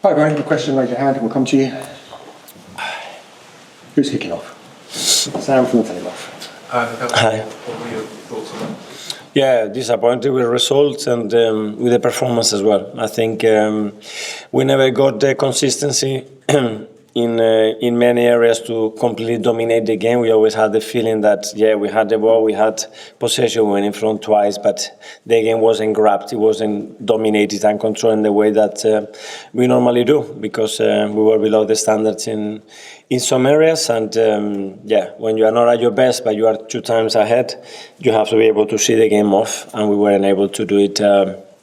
Hi, Brian. A question, raise your hand, and we'll come to you. Who's kicking off? Sam from the Telegraph. Hi. What were your thoughts on that? Yeah, disappointed with the results and with the performance as well. I think we never got the consistency in many areas to completely dominate the game. We always had the feeling that, yeah, we had the ball, we had possession, we went in front twice, but the game wasn't grabbed, it wasn't dominated and controlled in the way that we normally do, because we were below the standards in some areas. And yeah, when you are not at your best, but you are 2 times ahead, you have to be able to see the game off, and we weren't able to do it,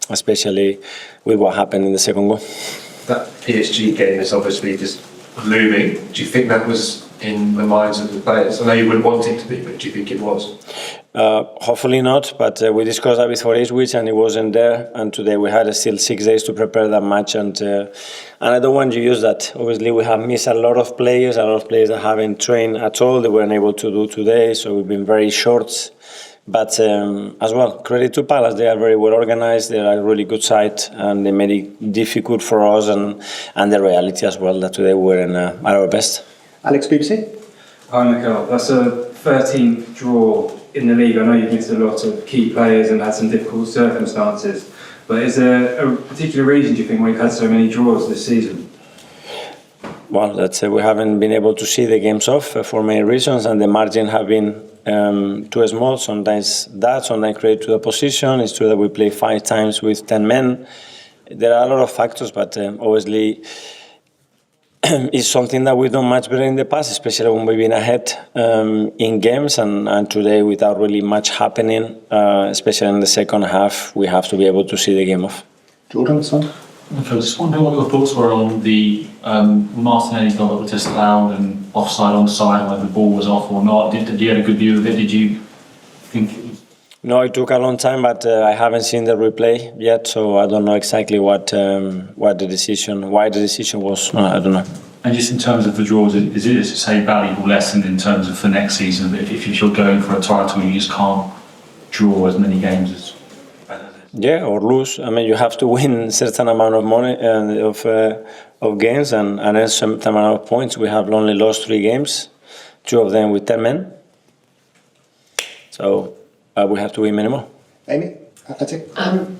especially with what happened in the second goal. That PSG game is obviously just looming. Do you think that was in the minds of the players? I know you wouldn't want it to be, but do you think it was? Hopefully not, but we discussed that before Ipswich and it wasn't there, and today we had still 6 days to prepare that match, and I don't want to use that. Obviously we have missed a lot of players that haven't trained at all, they weren't able to do today, so we've been very short. But as well, credit to Palace, they are very well organised, they are a really good side, and they made it difficult for us, and the reality as well that today we were at our best. Alex, BBC. Hi Mikel, that's a 13th draw in the league. I know you've missed a lot of key players and had some difficult circumstances, but is there a particular reason, do you think, why you've had so many draws this season? Well, that's we haven't been able to see the games off for many reasons, and the margin have been too small. Sometimes create to the position. It's true that we play 5 times with 10 men. There are a lot of factors, but obviously it's something that we've done much better in the past, especially when we've been ahead in games, and today without really much happening, especially in the second half, we have to be able to see the game off. Jordan, this one. I was just wondering what your thoughts were on the Martinelli goal that was disallowed and offside, onside, whether the ball was off or not. Did you have a good view of it? Did you think it was? No, it took a long time, but I haven't seen the replay yet, so I don't know exactly why the decision was. I don't know. And just in terms of the draws, is it say a valuable lesson in terms of for next season? If you're going for a title, you just can't draw as many games as. Yeah, or lose. I mean, you have to win a certain amount of money of games and a certain amount of points. We have only lost 3 games, 2 of them with 10 men. So we have to win many more. Amy, Athletic.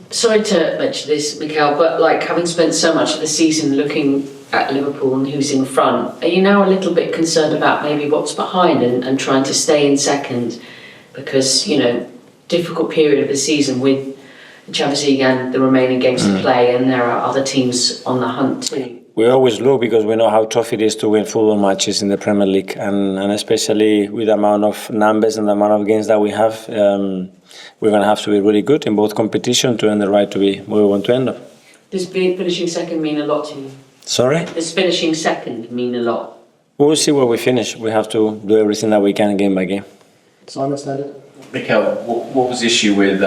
Sorry to mention this, Mikel, but like having spent so much of the season looking at Liverpool and who's in front, are you now a little bit concerned about maybe what's behind and trying to stay in second? Because, you know, difficult period of the season with the Champions League and the remaining games to play, and there are other teams on the hunt too. We always look because we know how tough it is to win football matches in the Premier League, and especially with the amount of numbers and the amount of games that we have, we're going to have to be really good in both competition to earn the right to be where we want to end up. Does finishing second mean a lot to you? Sorry? Does finishing second mean a lot? We'll see where we finish. We have to do everything that we can game by game. Simon, Standard. Mikel, what was the issue with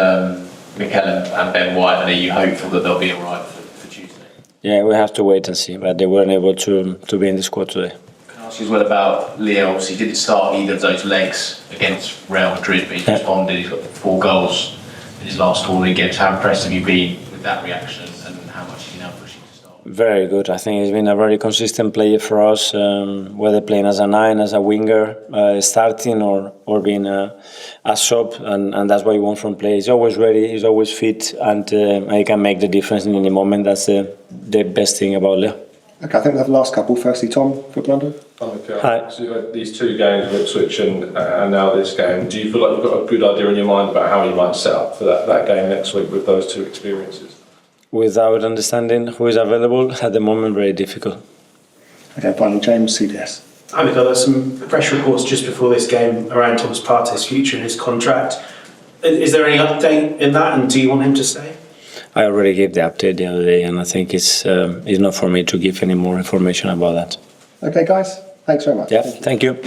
Mikel and Ben White, and are you hopeful that they'll be all right for Tuesday? Yeah, we have to wait and see, but they weren't able to be in the squad today. Can I ask you as well about Leo? Obviously, he didn't start either of those legs against Real Madrid, but he's responded. He's got 4 goals in his last 4 league games. How impressed have you been with that reaction, and how much is he now pushing to start? Very good. I think he's been a very consistent player for us, whether playing as a 9, as a winger, starting or being a sub, and that's what you want from players. He's always ready, he's always fit, and he can make the difference in any moment. That's the best thing about Leo. Okay, I think we have the last couple. Firstly, Tom for London. Hi. So you've had these 2 games with Ipswich and now this game. Do you feel like you've got a good idea in your mind about how you might set up for that game next week with those 2 experiences? Without understanding who is available at the moment, very difficult. Okay, finally, James, CDS. Hi, Mikel. There's some press reports just before this game around Thomas Partey's future and his contract. Is there any update in that, and do you want him to stay? I already gave the update the other day, and I think it's not for me to give any more information about that. Okay, guys, thanks very much. Yeah, thank you.